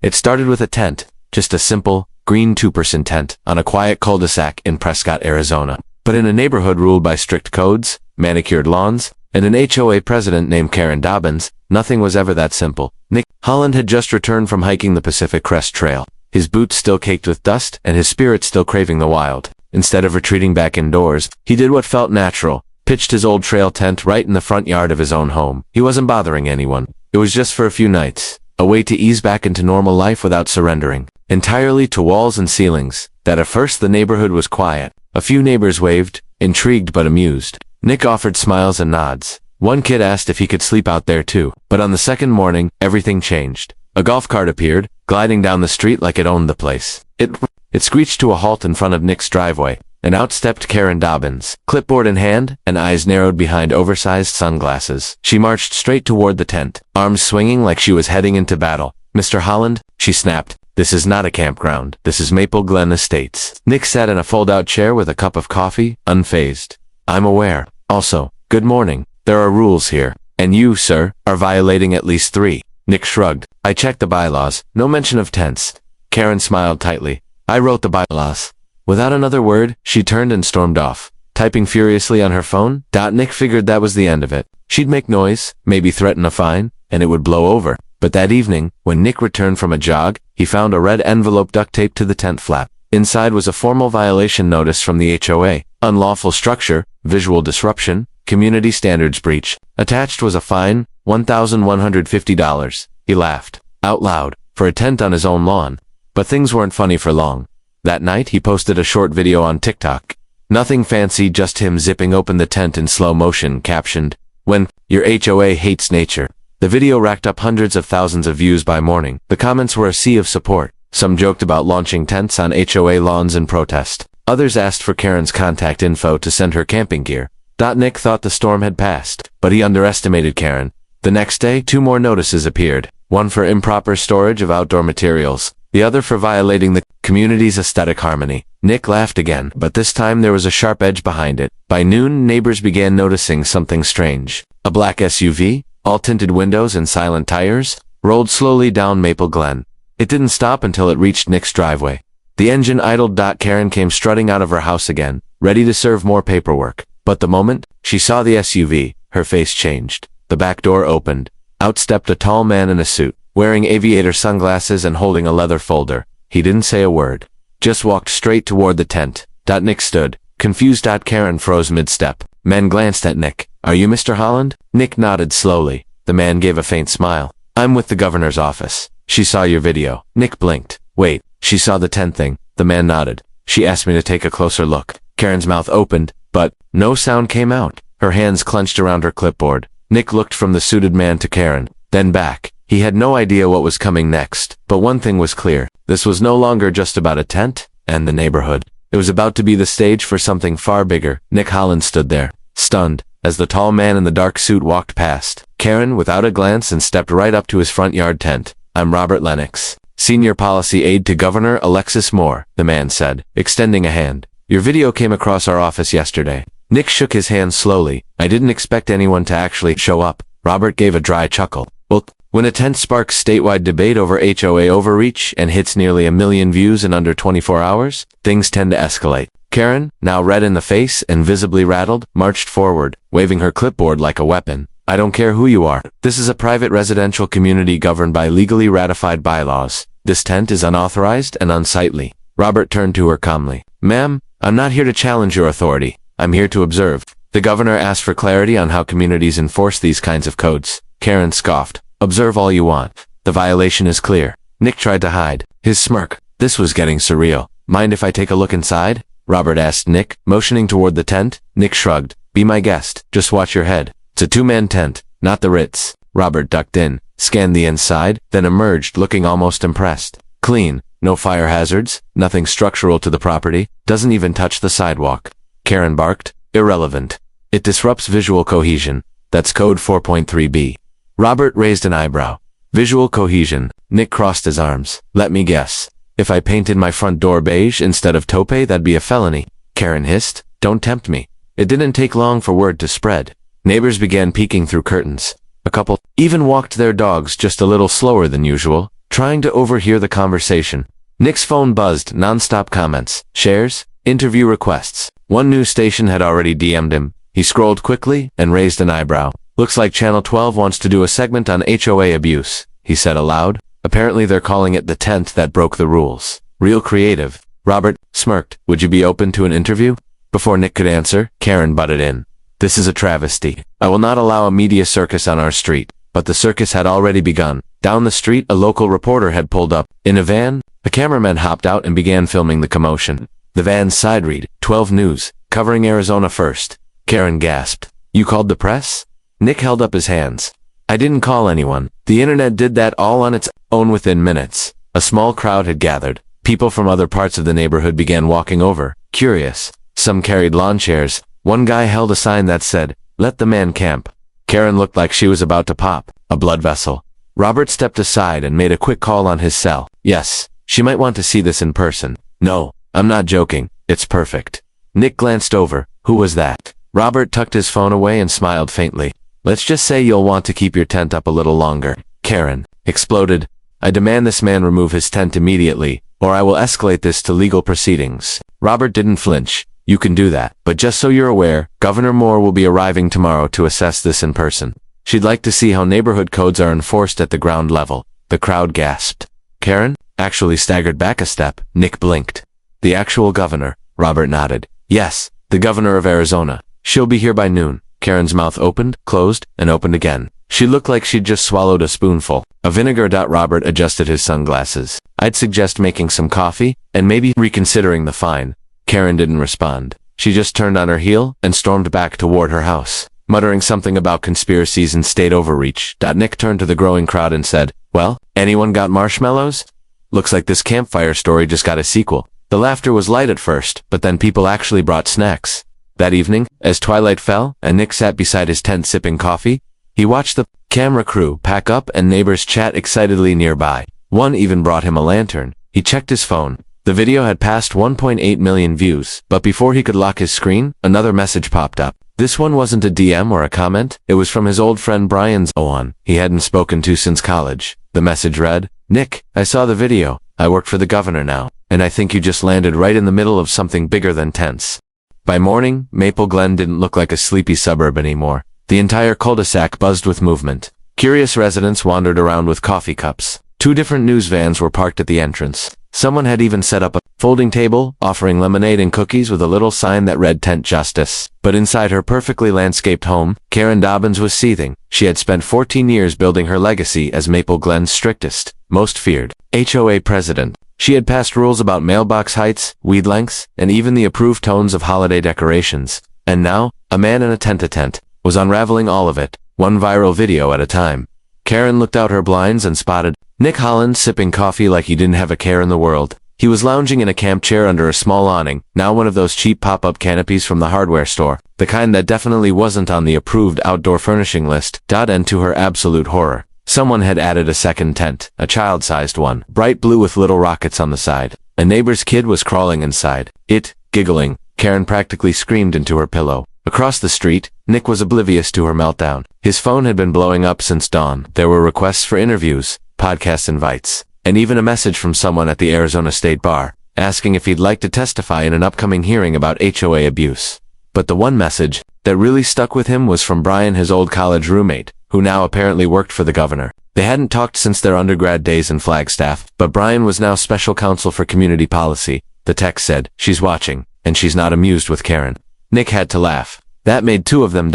It started with a tent, just a simple, green two-person tent, on a quiet cul-de-sac in Prescott, Arizona. But in a neighborhood ruled by strict codes, manicured lawns, and an HOA president named Karen Dobbins, nothing was ever that simple. Nick Holland had just returned from hiking the Pacific Crest Trail, his boots still caked with dust and his spirit still craving the wild. Instead of retreating back indoors, he did what felt natural, pitched his old trail tent right in the front yard of his own home. He wasn't bothering anyone. It was just for a few nights, a way to ease back into normal life without surrendering entirely to walls and ceilings. That at first the neighborhood was quiet. A few neighbors waved, intrigued but amused. Nick offered smiles and nods. One kid asked if he could sleep out there too. But on the second morning, everything changed. A golf cart appeared, gliding down the street like it owned the place. It screeched to a halt in front of Nick's driveway, and out stepped Karen Dobbins, clipboard in hand, and eyes narrowed behind oversized sunglasses. She marched straight toward the tent, arms swinging like she was heading into battle. "Mr. Holland," she snapped, "this is not a campground. This is Maple Glen Estates." Nick sat in a fold-out chair with a cup of coffee, unfazed. "I'm aware. Also, good morning. There are rules here. And you, sir, are violating at least 3. Nick shrugged. "I checked the bylaws. No mention of tents." Karen smiled tightly. "I wrote the bylaws." Without another word, she turned and stormed off, typing furiously on her phone. Nick figured that was the end of it. She'd make noise, maybe threaten a fine, and it would blow over. But that evening, when Nick returned from a jog, he found a red envelope duct taped to the tent flap. Inside was a formal violation notice from the HOA. Unlawful structure, visual disruption, community standards breach. Attached was a fine, $1,150. He laughed, out loud, for a tent on his own lawn. But things weren't funny for long. That night, he posted a short video on TikTok. Nothing fancy, just him zipping open the tent in slow motion, captioned, "When your HOA hates nature." The video racked up hundreds of thousands of views by morning. The comments were a sea of support. Some joked about launching tents on HOA lawns in protest. Others asked for Karen's contact info to send her camping gear. Nick thought the storm had passed, but he underestimated Karen. The next day, 2 more notices appeared, one for improper storage of outdoor materials, the other for violating the community's aesthetic harmony. Nick laughed again, but this time there was a sharp edge behind it. By noon, neighbors began noticing something strange. A black SUV, all tinted windows and silent tires, rolled slowly down Maple Glen. It didn't stop until it reached Nick's driveway. The engine idled. Karen came strutting out of her house again, ready to serve more paperwork. But the moment she saw the SUV, her face changed. The back door opened. Out stepped a tall man in a suit, wearing aviator sunglasses and holding a leather folder. He didn't say a word, just walked straight toward the tent. Nick stood, confused. Karen froze mid-step. Men glanced at Nick. "Are you Mr. Holland?" Nick nodded slowly. The man gave a faint smile. "I'm with the governor's office. She saw your video." Nick blinked. "Wait, she saw the tent thing?" The man nodded. "She asked me to take a closer look." Karen's mouth opened, but no sound came out. Her hands clenched around her clipboard. Nick looked from the suited man to Karen, then back. He had no idea what was coming next, but one thing was clear. This was no longer just about a tent and the neighborhood. It was about to be the stage for something far bigger. Nick Holland stood there, stunned, as the tall man in the dark suit walked past Karen without a glance and stepped right up to his front yard tent. "I'm Robert Lennox, Senior Policy Aide to Governor Alexis Moore," the man said, extending a hand. "Your video came across our office yesterday." Nick shook his hand slowly. "I didn't expect anyone to actually show up." Robert gave a dry chuckle. "Well, when a tent sparks statewide debate over HOA overreach and hits nearly 1 million views in under 24 hours, things tend to escalate." Karen, now red in the face and visibly rattled, marched forward, waving her clipboard like a weapon. "I don't care who you are. This is a private residential community governed by legally ratified bylaws. This tent is unauthorized and unsightly." Robert turned to her calmly. "Ma'am, I'm not here to challenge your authority. I'm here to observe." The governor asked for clarity on how communities enforce these kinds of codes. Karen scoffed. "Observe all you want. The violation is clear." Nick tried to hide his smirk. This was getting surreal. "Mind if I take a look inside?" Robert asked Nick, motioning toward the tent. Nick shrugged. "Be my guest. Just watch your head. It's a 2-man tent, not the Ritz." Robert ducked in, scanned the inside, then emerged looking almost impressed. Clean, no fire hazards, nothing structural to the property, doesn't even touch the sidewalk. Karen barked. "Irrelevant. It disrupts visual cohesion. That's code 4.3b. Robert raised an eyebrow. "Visual cohesion." Nick crossed his arms. "Let me guess. If I painted my front door beige instead of taupe, that'd be a felony." Karen hissed. "Don't tempt me." It didn't take long for word to spread. Neighbors began peeking through curtains. A couple even walked their dogs just a little slower than usual, trying to overhear the conversation. Nick's phone buzzed, non-stop comments, shares, interview requests. One news station had already DM'd him. He scrolled quickly and raised an eyebrow. "Looks like Channel 12 wants to do a segment on HOA abuse," he said aloud. "Apparently they're calling it the tent that broke the rules. Real creative." Robert smirked. "Would you be open to an interview?" Before Nick could answer, Karen butted in. "This is a travesty. I will not allow a media circus on our street." But the circus had already begun. Down the street, a local reporter had pulled up. In a van, a cameraman hopped out and began filming the commotion. The van's side read, 12 News, covering Arizona first. Karen gasped. "You called the press?" Nick held up his hands. "I didn't call anyone. The internet did that all on its own within minutes." A small crowd had gathered. People from other parts of the neighborhood began walking over, curious. Some carried lawn chairs. One guy held a sign that said, "Let the man camp." Karen looked like she was about to pop. A blood vessel. Robert stepped aside and made a quick call on his cell. "Yes, she might want to see this in person." "No, I'm not joking. It's perfect." Nick glanced over. "Who was that?" Robert tucked his phone away and smiled faintly. "Let's just say you'll want to keep your tent up a little longer." Karen exploded. "I demand this man remove his tent immediately, or I will escalate this to legal proceedings." Robert didn't flinch. "You can do that, but just so you're aware, Governor Moore will be arriving tomorrow to assess this in person. She'd like to see how neighborhood codes are enforced at the ground level." The crowd gasped. Karen actually staggered back a step. Nick blinked. "The actual governor?" Robert nodded. "Yes, the governor of Arizona. She'll be here by noon." Karen's mouth opened, closed, and opened again. She looked like she'd just swallowed a spoonful of vinegar. Robert adjusted his sunglasses. "I'd suggest making some coffee, and maybe reconsidering the fine." Karen didn't respond. She just turned on her heel and stormed back toward her house, muttering something about conspiracies and state overreach. Nick turned to the growing crowd and said, "Well, anyone got marshmallows? Looks like this campfire story just got a sequel." The laughter was light at first, but then people actually brought snacks. That evening, as twilight fell and Nick sat beside his tent sipping coffee, he watched the camera crew pack up and neighbors chat excitedly nearby. One even brought him a lantern. He checked his phone. The video had passed 1.8 million views, but before he could lock his screen, another message popped up. This one wasn't a DM or a comment, it was from his old friend Brian's OA he hadn't spoken to since college. The message read, "Nick, I saw the video. I work for the governor now, and I think you just landed right in the middle of something bigger than tents." By morning, Maple Glen didn't look like a sleepy suburb anymore. The entire cul-de-sac buzzed with movement. Curious residents wandered around with coffee cups. 2 different news vans were parked at the entrance. Someone had even set up a folding table, offering lemonade and cookies with a little sign that read Tent Justice. But inside her perfectly landscaped home, Karen Dobbins was seething. She had spent 14 years building her legacy as Maple Glen's strictest, most feared HOA president. She had passed rules about mailbox heights, weed lengths, and even the approved tones of holiday decorations. And now, a man in a tent was unraveling all of it, one viral video at a time. Karen looked out her blinds and spotted Nick Holland sipping coffee like he didn't have a care in the world. He was lounging in a camp chair under a small awning, now one of those cheap pop-up canopies from the hardware store, the kind that definitely wasn't on the approved outdoor furnishing list. And to her absolute horror, someone had added a second tent, a child-sized one, bright blue with little rockets on the side. A neighbor's kid was crawling inside it, giggling. Karen practically screamed into her pillow. Across the street, Nick was oblivious to her meltdown. His phone had been blowing up since dawn. There were requests for interviews, podcast invites, and even a message from someone at the Arizona State Bar, asking if he'd like to testify in an upcoming hearing about HOA abuse. But the one message that really stuck with him was from Brian, his old college roommate, who now apparently worked for the governor. They hadn't talked since their undergrad days in Flagstaff, but Brian was now special counsel for community policy. The text said, "She's watching, and she's not amused with Karen." Nick had to laugh. That made 2 of them.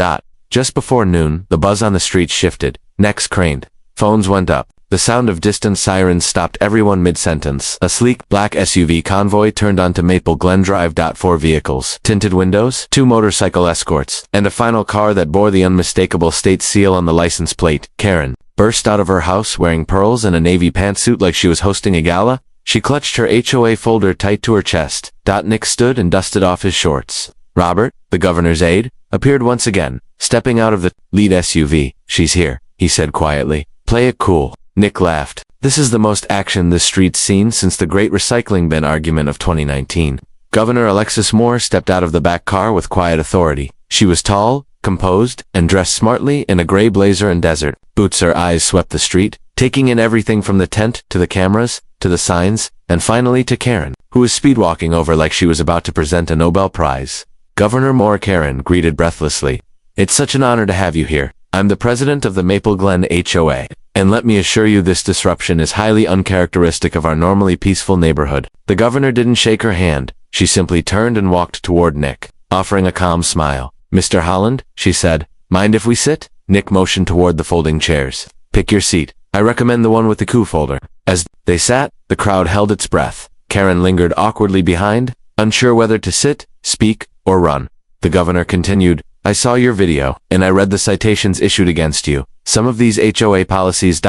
Just before noon, the buzz on the street shifted. Necks craned. Phones went up. The sound of distant sirens stopped everyone mid-sentence. A sleek, black SUV convoy turned onto Maple Glen Drive. 4 vehicles, tinted windows, 2 motorcycle escorts, and a final car that bore the unmistakable state seal on the license plate. Karen burst out of her house wearing pearls and a navy pantsuit like she was hosting a gala. She clutched her HOA folder tight to her chest. Nick stood and dusted off his shorts. Robert, the governor's aide, appeared once again, stepping out of the lead SUV. "She's here," he said quietly. "Play it cool." Nick laughed. This is the most action this street's seen since the great recycling bin argument of 2019. Governor Alexis Moore stepped out of the back car with quiet authority. She was tall, composed, and dressed smartly in a gray blazer and desert boots. Her eyes swept the street, taking in everything from the tent to the cameras, to the signs, and finally to Karen, who was speedwalking over like she was about to present a Nobel Prize. Governor Moore, Karen greeted breathlessly. It's such an honor to have you here. I'm the president of the Maple Glen HOA, and let me assure you this disruption is highly uncharacteristic of our normally peaceful neighborhood. The governor didn't shake her hand. She simply turned and walked toward Nick, offering a calm smile. Mr. Holland, she said, mind if we sit? Nick motioned toward the folding chairs. Pick your seat. I recommend the one with the coup folder. As they sat, the crowd held its breath. Karen lingered awkwardly behind, unsure whether to sit, speak, or run. The governor continued, I saw your video, and I read the citations issued against you. Some of these HOA policies ...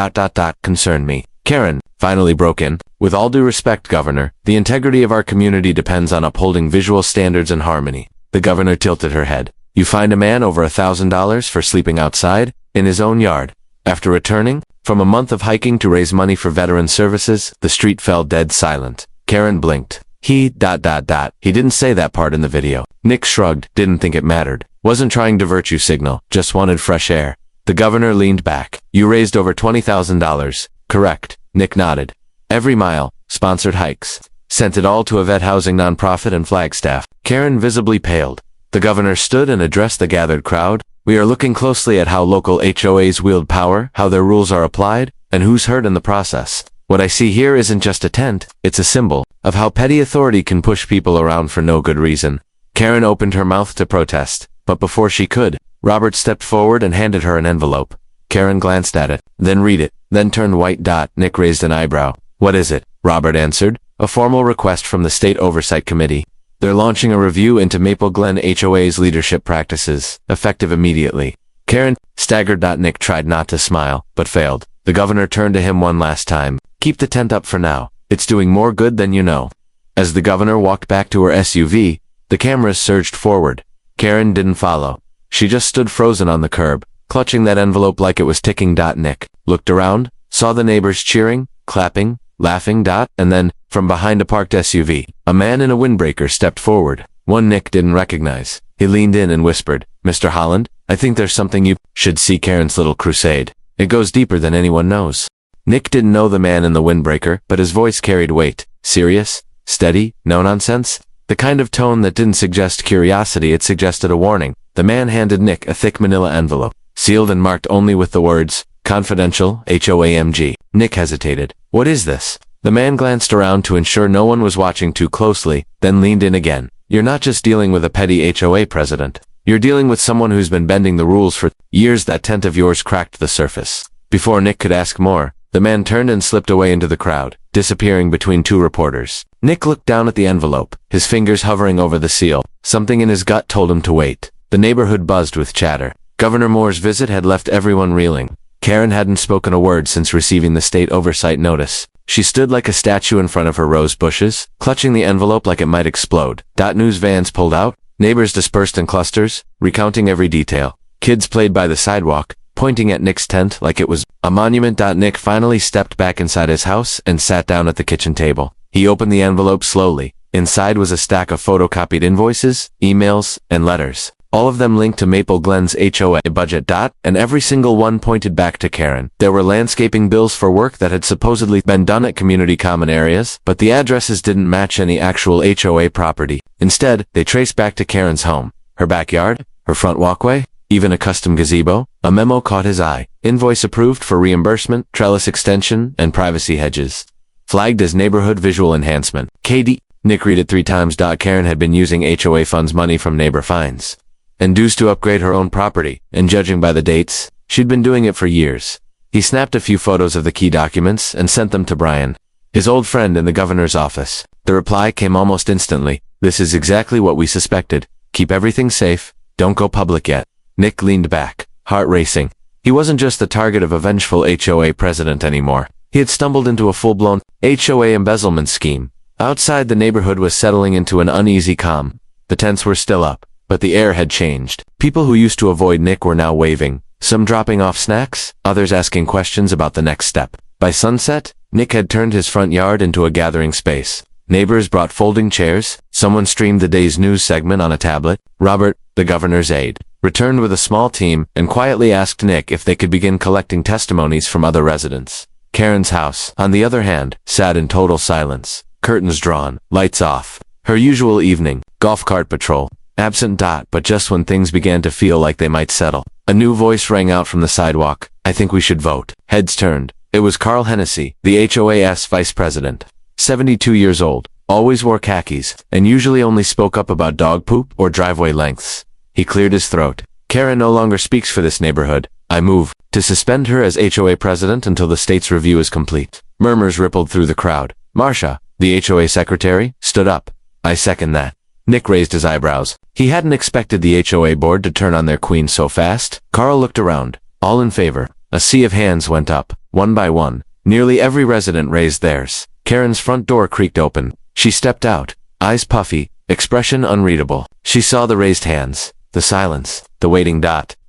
concern me. Karen finally broke in. With all due respect, Governor, the integrity of our community depends on upholding visual standards and harmony. The governor tilted her head. You fined a man over $1,000 for sleeping outside, in his own yard. After returning from a month of hiking to raise money for veteran services, the street fell dead silent. Karen blinked. He ... He didn't say that part in the video. Nick shrugged, didn't think it mattered. Wasn't trying to virtue signal, just wanted fresh air. The governor leaned back. You raised over $20,000. Correct. Nick nodded. Every mile, sponsored hikes. Sent it all to a vet housing nonprofit and Flagstaff. Karen visibly paled. The governor stood and addressed the gathered crowd. We are looking closely at how local HOAs wield power, how their rules are applied, and who's hurt in the process. What I see here isn't just a tent, it's a symbol of how petty authority can push people around for no good reason. Karen opened her mouth to protest, but before she could, Robert stepped forward and handed her an envelope. Karen glanced at it, then read it, then turned white. Nick raised an eyebrow. What is it? Robert answered. A formal request from the State Oversight Committee. They're launching a review into Maple Glen HOA's leadership practices, effective immediately. Karen staggered. Nick tried not to smile, but failed. The governor turned to him one last time. Keep the tent up for now. It's doing more good than you know. As the governor walked back to her SUV, the cameras surged forward. Karen didn't follow. She just stood frozen on the curb, clutching that envelope like it was ticking. Nick looked around, saw the neighbors cheering, clapping, laughing. And then, from behind a parked SUV, a man in a windbreaker stepped forward, one Nick didn't recognize. He leaned in and whispered, Mr. Holland, I think there's something you should see. Karen's little crusade. It goes deeper than anyone knows. Nick didn't know the man in the windbreaker, but his voice carried weight. Serious, steady, no nonsense. The kind of tone that didn't suggest curiosity, it suggested a warning. The man handed Nick a thick manila envelope, sealed and marked only with the words, Confidential, HOAMG. Nick hesitated. What is this? The man glanced around to ensure no one was watching too closely, then leaned in again. You're not just dealing with a petty HOA president. You're dealing with someone who's been bending the rules for years. That tent of yours cracked the surface. Before Nick could ask more, the man turned and slipped away into the crowd, disappearing between two reporters. Nick looked down at the envelope, his fingers hovering over the seal. Something in his gut told him to wait. The neighborhood buzzed with chatter. Governor Moore's visit had left everyone reeling. Karen hadn't spoken a word since receiving the state oversight notice. She stood like a statue in front of her rose bushes, clutching the envelope like it might explode. News vans pulled out, neighbors dispersed in clusters, recounting every detail. Kids played by the sidewalk, pointing at Nick's tent like it was a monument. Nick finally stepped back inside his house and sat down at the kitchen table. He opened the envelope slowly. Inside was a stack of photocopied invoices, emails, and letters. All of them linked to Maple Glen's HOA budget. And every single one pointed back to Karen. There were landscaping bills for work that had supposedly been done at community common areas, but the addresses didn't match any actual HOA property. Instead, they traced back to Karen's home. Her backyard, her front walkway, even a custom gazebo. A memo caught his eye. Invoice approved for reimbursement, trellis extension, and privacy hedges. Flagged as neighborhood visual enhancement. KD. Nick read it 3 times. Karen had been using HOA funds money from neighbor fines and dues to upgrade her own property, and judging by the dates, she'd been doing it for years. He snapped a few photos of the key documents and sent them to Brian, his old friend in the governor's office. The reply came almost instantly. This is exactly what we suspected. Keep everything safe. Don't go public yet. Nick leaned back, heart racing. He wasn't just the target of a vengeful HOA president anymore. He had stumbled into a full-blown HOA embezzlement scheme. Outside, the neighborhood was settling into an uneasy calm. The tents were still up, but the air had changed. People who used to avoid Nick were now waving, some dropping off snacks, others asking questions about the next step. By sunset, Nick had turned his front yard into a gathering space. Neighbors brought folding chairs, someone streamed the day's news segment on a tablet. Robert, the governor's aide, returned with a small team and quietly asked Nick if they could begin collecting testimonies from other residents. Karen's house, on the other hand, sat in total silence. Curtains drawn, lights off. Her usual evening, golf cart patrol. Absent. But just when things began to feel like they might settle, a new voice rang out from the sidewalk. I think we should vote. Heads turned. It was Carl Hennessy, the HOA's vice president. 72 years old, always wore khakis, and usually only spoke up about dog poop or driveway lengths. He cleared his throat. Karen no longer speaks for this neighborhood. I move to suspend her as HOA president until the state's review is complete. Murmurs rippled through the crowd. Marcia, the HOA secretary, stood up. I second that. Nick raised his eyebrows. He hadn't expected the HOA board to turn on their queen so fast. Carl looked around. All in favor. A sea of hands went up, one by one. Nearly every resident raised theirs. Karen's front door creaked open. She stepped out, eyes puffy, expression unreadable. She saw the raised hands, the silence, the waiting.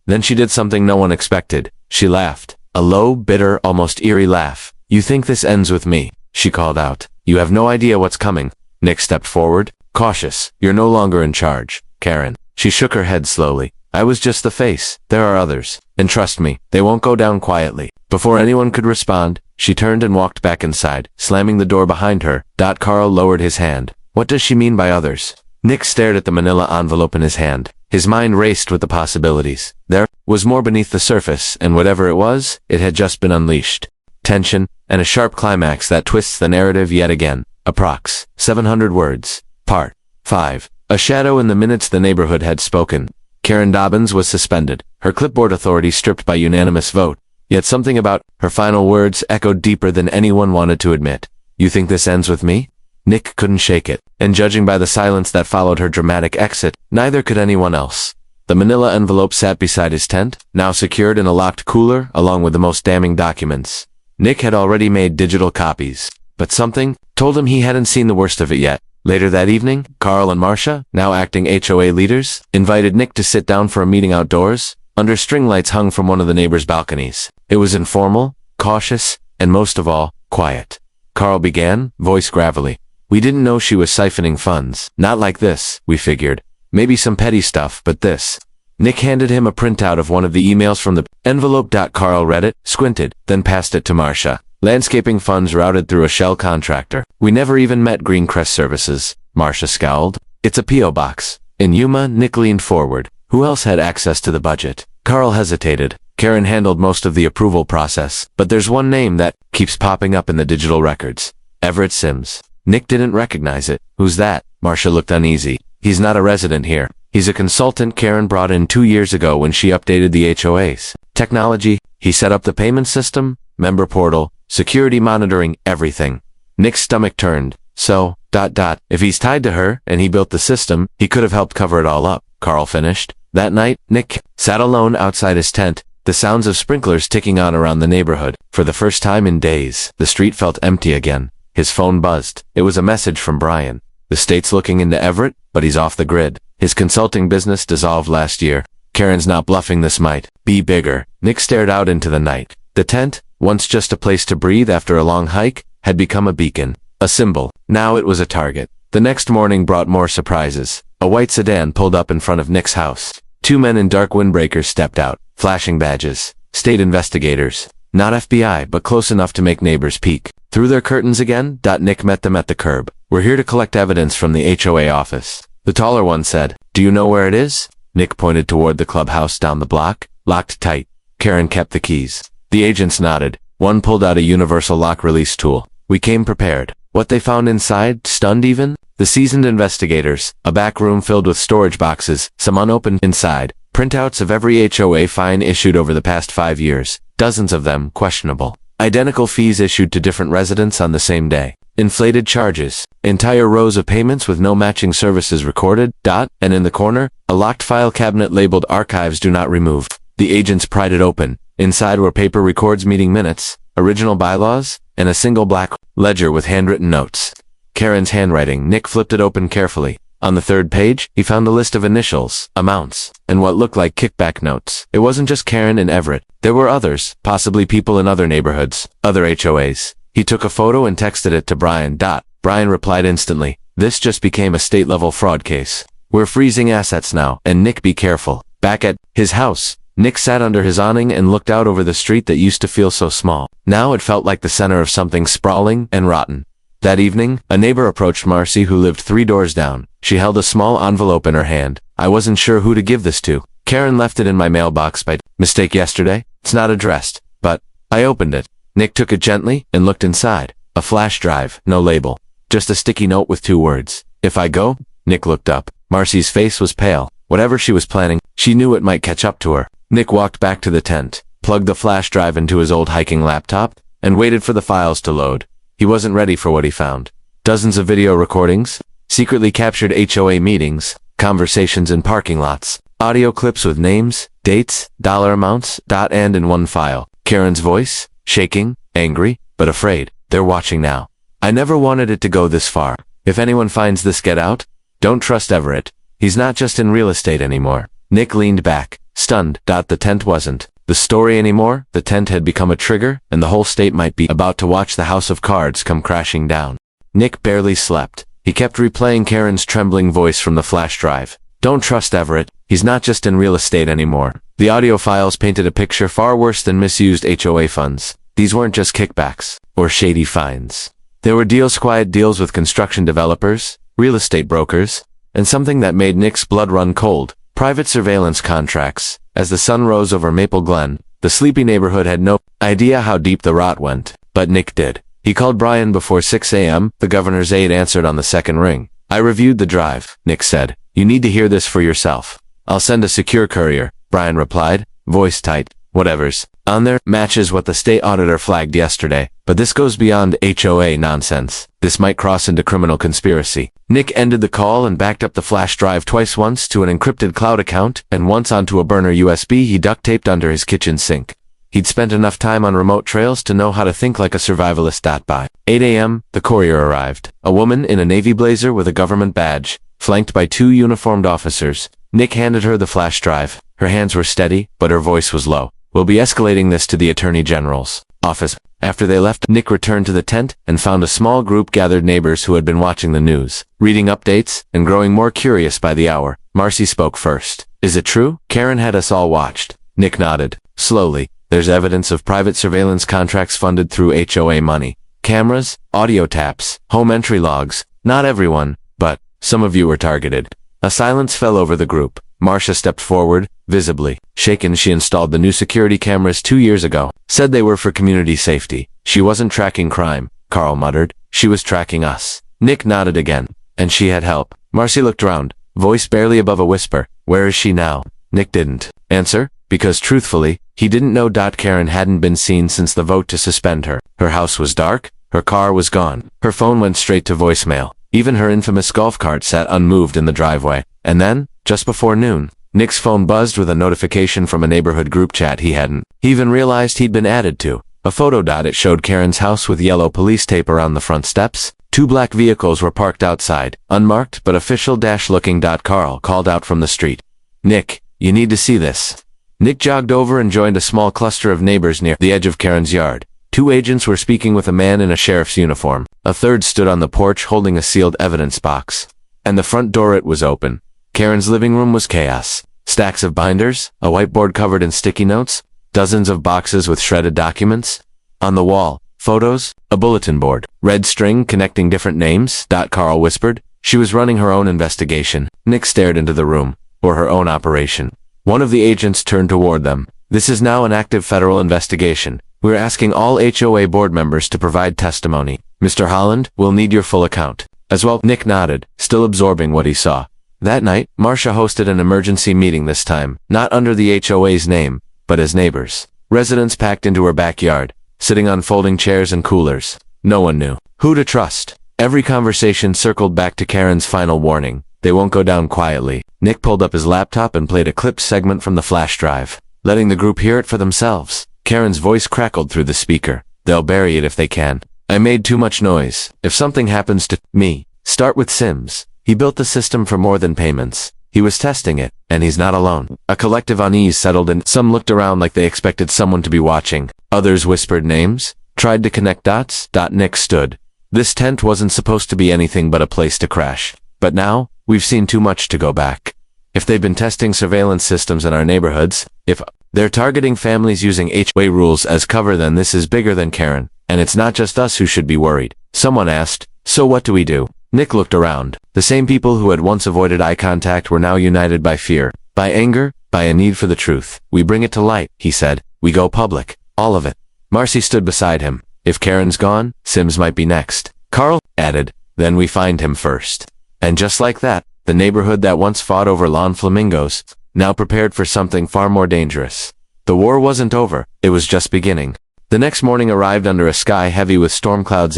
Then she did something no one expected. She laughed. A low, bitter, almost eerie laugh. You think this ends with me? She called out. You have no idea what's coming. Nick stepped forward, cautious. You're no longer in charge, Karen. She shook her head slowly. I was just the face. There are others. And trust me, they won't go down quietly. Before anyone could respond, she turned and walked back inside, slamming the door behind her. Carl lowered his hand. What does she mean by others? Nick stared at the manila envelope in his hand. His mind raced with the possibilities. There was more beneath the surface, and whatever it was, it had just been unleashed. Tension, and a sharp climax that twists the narrative yet again. Approx. 700 words. Part 5. A shadow in the minutes the neighborhood had spoken. Karen Dobbins was suspended, her clipboard authority stripped by unanimous vote. Yet something about her final words echoed deeper than anyone wanted to admit. You think this ends with me? Nick couldn't shake it, and judging by the silence that followed her dramatic exit, neither could anyone else. The manila envelope sat beside his tent, now secured in a locked cooler, along with the most damning documents. Nick had already made digital copies, but something told him he hadn't seen the worst of it yet. Later that evening, Carl and Marcia, now acting HOA leaders, invited Nick to sit down for a meeting outdoors, under string lights hung from one of the neighbors' balconies. It was informal, cautious, and most of all, quiet. Carl began, voice gravelly. We didn't know she was siphoning funds. Not like this, we figured. Maybe some petty stuff, but this. Nick handed him a printout of one of the emails from the envelope. Carl read it, squinted, then passed it to Marcia. Landscaping funds routed through a shell contractor. We never even met Greencrest Services. Marcia scowled. It's a P.O. box. In Yuma, Nick leaned forward. Who else had access to the budget? Carl hesitated. Karen handled most of the approval process, but there's one name that keeps popping up in the digital records. Everett Sims. Nick didn't recognize it. Who's that? Marcia looked uneasy. He's not a resident here. He's a consultant Karen brought in 2 years ago when she updated the HOA's technology. He set up the payment system, member portal, security monitoring, everything. Nick's stomach turned. So, if he's tied to her, and he built the system, he could have helped cover it all up, Carl finished. That night, Nick sat alone outside his tent, the sounds of sprinklers ticking on around the neighborhood. For the first time in days, the street felt empty again. His phone buzzed. It was a message from Brian. The state's looking into Everett, but he's off the grid. His consulting business dissolved last year. Karen's not bluffing, this might be bigger. Nick stared out into the night. The tent, once just a place to breathe after a long hike, had become a beacon, a symbol. Now it was a target. The next morning brought more surprises. A white sedan pulled up in front of Nick's house. 2 men in dark windbreakers stepped out, flashing badges. State investigators. Not FBI, but close enough to make neighbors peek through their curtains again. Nick met them at the curb. We're here to collect evidence from the HOA office. The taller one said, Do you know where it is? Nick pointed toward the clubhouse down the block, locked tight. Karen kept the keys. The agents nodded. One pulled out a universal lock release tool. We came prepared. What they found inside, stunned even? The seasoned investigators, a back room filled with storage boxes, some unopened inside, printouts of every HOA fine issued over the past 5 years, dozens of them questionable. Identical fees issued to different residents on the same day. Inflated charges, entire rows of payments with no matching services recorded, and in the corner, a locked file cabinet labeled Archives Do Not Remove. The agents pried it open. Inside were paper records, meeting minutes, original bylaws, and a single black ledger with handwritten notes. Karen's handwriting. Nick flipped it open carefully. On the 3rd page, he found a list of initials, amounts, and what looked like kickback notes. It wasn't just Karen and Everett. There were others, possibly people in other neighborhoods, other HOAs. He took a photo and texted it to Brian. Brian replied instantly. This just became a state-level fraud case. We're freezing assets now, and Nick, be careful. Back at his house, Nick sat under his awning and looked out over the street that used to feel so small. Now it felt like the center of something sprawling and rotten. That evening, a neighbor approached Marcy, who lived 3 doors down. She held a small envelope in her hand. I wasn't sure who to give this to. Karen left it in my mailbox by mistake yesterday. It's not addressed, but I opened it. Nick took it gently and looked inside. A flash drive, no label. Just a sticky note with 2 words. If I go? Nick looked up. Marcy's face was pale. Whatever she was planning, she knew it might catch up to her. Nick walked back to the tent, plugged the flash drive into his old hiking laptop, and waited for the files to load. He wasn't ready for what he found. Dozens of video recordings, secretly captured HOA meetings, conversations in parking lots, audio clips with names, dates, dollar amounts, and in one file. Karen's voice, shaking, angry, but afraid. They're watching now. I never wanted it to go this far. If anyone finds this, get out. Don't trust Everett. He's not just in real estate anymore. Nick leaned back, stunned. The tent wasn't the story anymore. The tent had become a trigger, and the whole state might be about to watch the house of cards come crashing down. Nick barely slept. He kept replaying Karen's trembling voice from the flash drive. Don't trust Everett. He's not just in real estate anymore. The audio files painted a picture far worse than misused HOA funds. These weren't just kickbacks or shady fines. There were quiet deals with construction developers, real estate brokers, and something that made Nick's blood run cold. Private surveillance contracts. As the sun rose over Maple Glen, the sleepy neighborhood had no idea how deep the rot went, but Nick did. He called Brian before 6 a.m. The governor's aide answered on the second ring. I reviewed the drive, Nick said. You need to hear this for yourself. I'll send a secure courier, Brian replied, voice tight. Whatever's on there matches what the state auditor flagged yesterday, but this goes beyond HOA nonsense. This might cross into criminal conspiracy. Nick ended the call and backed up the flash drive twice, once to an encrypted cloud account and once onto a burner USB he duct taped under his kitchen sink. He'd spent enough time on remote trails to know how to think like a survivalist. By 8 a.m., the courier arrived. A woman in a navy blazer with a government badge, flanked by 2 uniformed officers. Nick handed her the flash drive. Her hands were steady, but her voice was low. We'll be escalating this to the Attorney General's office. After they left, Nick returned to the tent and found a small group gathered neighbors who had been watching the news, reading updates, and growing more curious by the hour. Marcy spoke first. Is it true? Karen had us all watched. Nick nodded. Slowly. There's evidence of private surveillance contracts funded through HOA money. Cameras, audio taps, home entry logs. Not everyone, but some of you were targeted. A silence fell over the group. Marcia stepped forward, visibly shaken. She installed the new security cameras 2 years ago. Said they were for community safety. She wasn't tracking crime, Carl muttered. She was tracking us. Nick nodded again. And she had help. Marcy looked around, voice barely above a whisper. Where is she now? Nick didn't answer, because truthfully, he didn't know. Karen hadn't been seen since the vote to suspend her. Her house was dark, her car was gone. Her phone went straight to voicemail. Even her infamous golf cart sat unmoved in the driveway. And then, just before noon, Nick's phone buzzed with a notification from a neighborhood group chat he hadn't even realized he'd been added to. A photo. It showed Karen's house with yellow police tape around the front steps. 2 black vehicles were parked outside, unmarked but official looking. Carl called out from the street. Nick, you need to see this. Nick jogged over and joined a small cluster of neighbors near the edge of Karen's yard. 2 agents were speaking with a man in a sheriff's uniform. A third stood on the porch holding a sealed evidence box. And the front door, it was open. Karen's living room was chaos. Stacks of binders, a whiteboard covered in sticky notes, dozens of boxes with shredded documents. On the wall, photos, a bulletin board, red string connecting different names. Carl whispered. She was running her own investigation. Nick stared into the room. Or her own operation. One of the agents turned toward them. This is now an active federal investigation. We're asking all HOA board members to provide testimony. Mr. Holland, we'll need your full account. As well. Nick nodded, still absorbing what he saw. That night, Marcia hosted an emergency meeting, this time, not under the HOA's name, but as neighbors. Residents packed into her backyard, sitting on folding chairs and coolers. No one knew who to trust. Every conversation circled back to Karen's final warning. They won't go down quietly. Nick pulled up his laptop and played a clipped segment from the flash drive, letting the group hear it for themselves. Karen's voice crackled through the speaker. They'll bury it if they can. I made too much noise. If something happens to me, start with Sims. He built the system for more than payments. He was testing it, and he's not alone. A collective unease settled in. Some looked around like they expected someone to be watching. Others whispered names, tried to connect dots. Nick stood. This tent wasn't supposed to be anything but a place to crash. But now, we've seen too much to go back. If they've been testing surveillance systems in our neighborhoods, if They're targeting families using HOA rules as cover. Then this is bigger than Karen, and it's not just us who should be worried. Someone asked, so what do we do? Nick looked around. The same people who had once avoided eye contact were now united by fear, by anger, by a need for the truth. We bring it to light, he said. We go public. All of it. Marcy stood beside him. If Karen's gone, Sims might be next. Carl added, then we find him first. And just like that, the neighborhood that once fought over lawn flamingos, now prepared for something far more dangerous. The war wasn't over, it was just beginning. The next morning arrived under a sky heavy with storm clouds.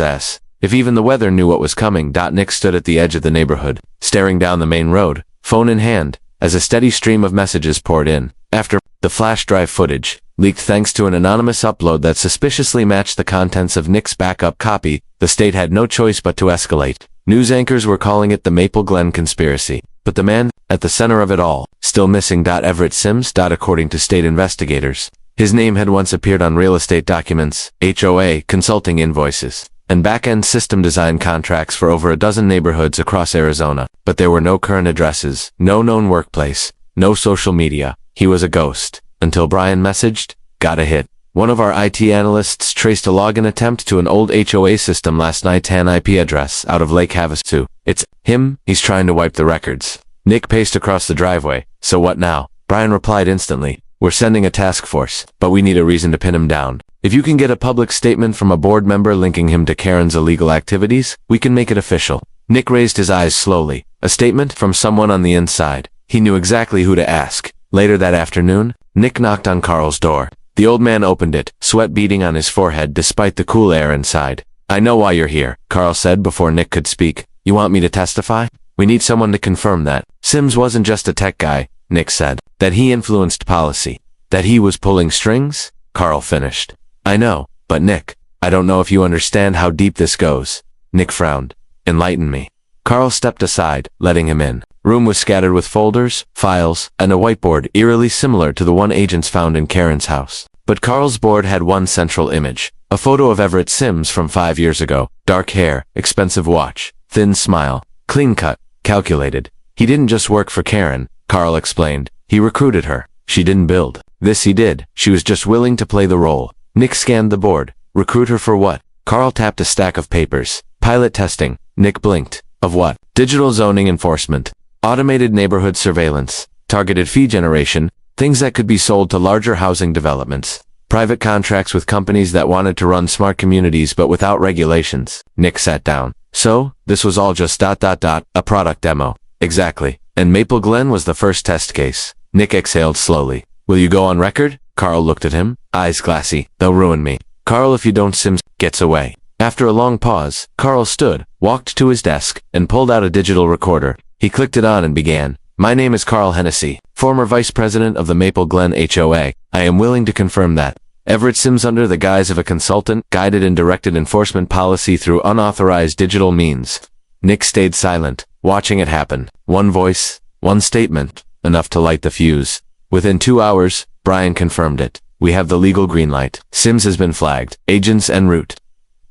If even the weather knew what was coming. Nick stood at the edge of the neighborhood, staring down the main road, phone in hand, as a steady stream of messages poured in. After the flash drive footage, leaked thanks to an anonymous upload that suspiciously matched the contents of Nick's backup copy, the state had no choice but to escalate. News anchors were calling it the Maple Glen conspiracy. But the man, at the center of it all, still missing. Everett Sims. According to state investigators, his name had once appeared on real estate documents, HOA consulting invoices, and back-end system design contracts for over a dozen neighborhoods across Arizona. But there were no current addresses, no known workplace, no social media. He was a ghost. Until Brian messaged, got a hit. One of our IT analysts traced a login attempt to an old HOA system last night. An IP address out of Lake Havasu. It's him. He's trying to wipe the records. Nick paced across the driveway. So what now? Brian replied instantly. We're sending a task force, but we need a reason to pin him down. If you can get a public statement from a board member linking him to Karen's illegal activities, we can make it official. Nick raised his eyes slowly. A statement from someone on the inside. He knew exactly who to ask. Later that afternoon, Nick knocked on Carl's door. The old man opened it, sweat beading on his forehead despite the cool air inside. I know why you're here, Carl said before Nick could speak. You want me to testify? We need someone to confirm that Sims wasn't just a tech guy, Nick said. That he influenced policy. That he was pulling strings? Carl finished. I know, but Nick, I don't know if you understand how deep this goes. Nick frowned. Enlighten me. Carl stepped aside, letting him in. Room was scattered with folders, files, and a whiteboard eerily similar to the one agents found in Karen's house. But Carl's board had one central image. A photo of Everett Sims from 5 years ago. Dark hair, expensive watch, thin smile, clean cut, calculated. He didn't just work for Karen, Carl explained. He recruited her. She didn't build. This he did. She was just willing to play the role. Nick scanned the board. Recruit her for what? Carl tapped a stack of papers. Pilot testing. Nick blinked. Of what? Digital zoning enforcement. Automated neighborhood surveillance. Targeted fee generation. Things that could be sold to larger housing developments. Private contracts with companies that wanted to run smart communities but without regulations. Nick sat down. So, this was all just a product demo. Exactly. And Maple Glen was the first test case. Nick exhaled slowly. Will you go on record? Carl looked at him, eyes glassy. They'll ruin me. Carl, if you don't, Sims gets away. After a long pause, Carl stood, walked to his desk, and pulled out a digital recorder. He clicked it on and began. My name is Carl Hennessy, former vice president of the Maple Glen HOA. I am willing to confirm that Everett Sims, under the guise of a consultant, guided and directed enforcement policy through unauthorized digital means. Nick stayed silent, watching it happen. One voice, one statement, enough to light the fuse. Within 2 hours, Brian confirmed it. We have the legal green light. Sims has been flagged. Agents en route.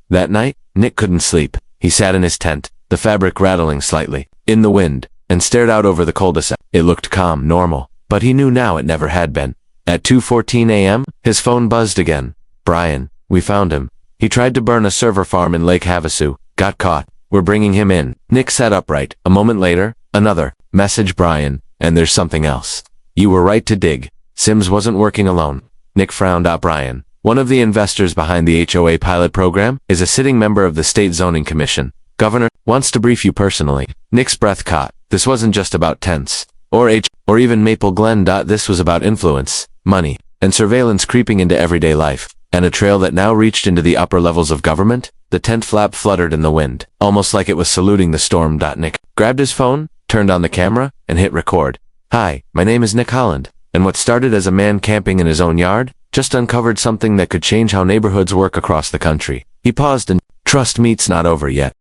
That night, Nick couldn't sleep. He sat in his tent, the fabric rattling slightly, in the wind, and stared out over the cul-de-sac. It looked calm, normal, but he knew now it never had been. At 2:14 a.m., his phone buzzed again. Brian, we found him. He tried to burn a server farm in Lake Havasu. Got caught. We're bringing him in. Nick sat upright. A moment later, another message. Brian, and there's something else. You were right to dig. Sims wasn't working alone. Nick frowned at Brian. One of the investors behind the HOA pilot program is a sitting member of the State Zoning Commission. Governor wants to brief you personally. Nick's breath caught. This wasn't just about tents, or even Maple Glen. This was about influence, money, and surveillance creeping into everyday life, and a trail that now reached into the upper levels of government. The tent flap fluttered in the wind, almost like it was saluting the storm. Nick grabbed his phone, turned on the camera, and hit record. Hi, my name is Nick Holland, and what started as a man camping in his own yard just uncovered something that could change how neighborhoods work across the country. He paused and, trust me, it's not over yet.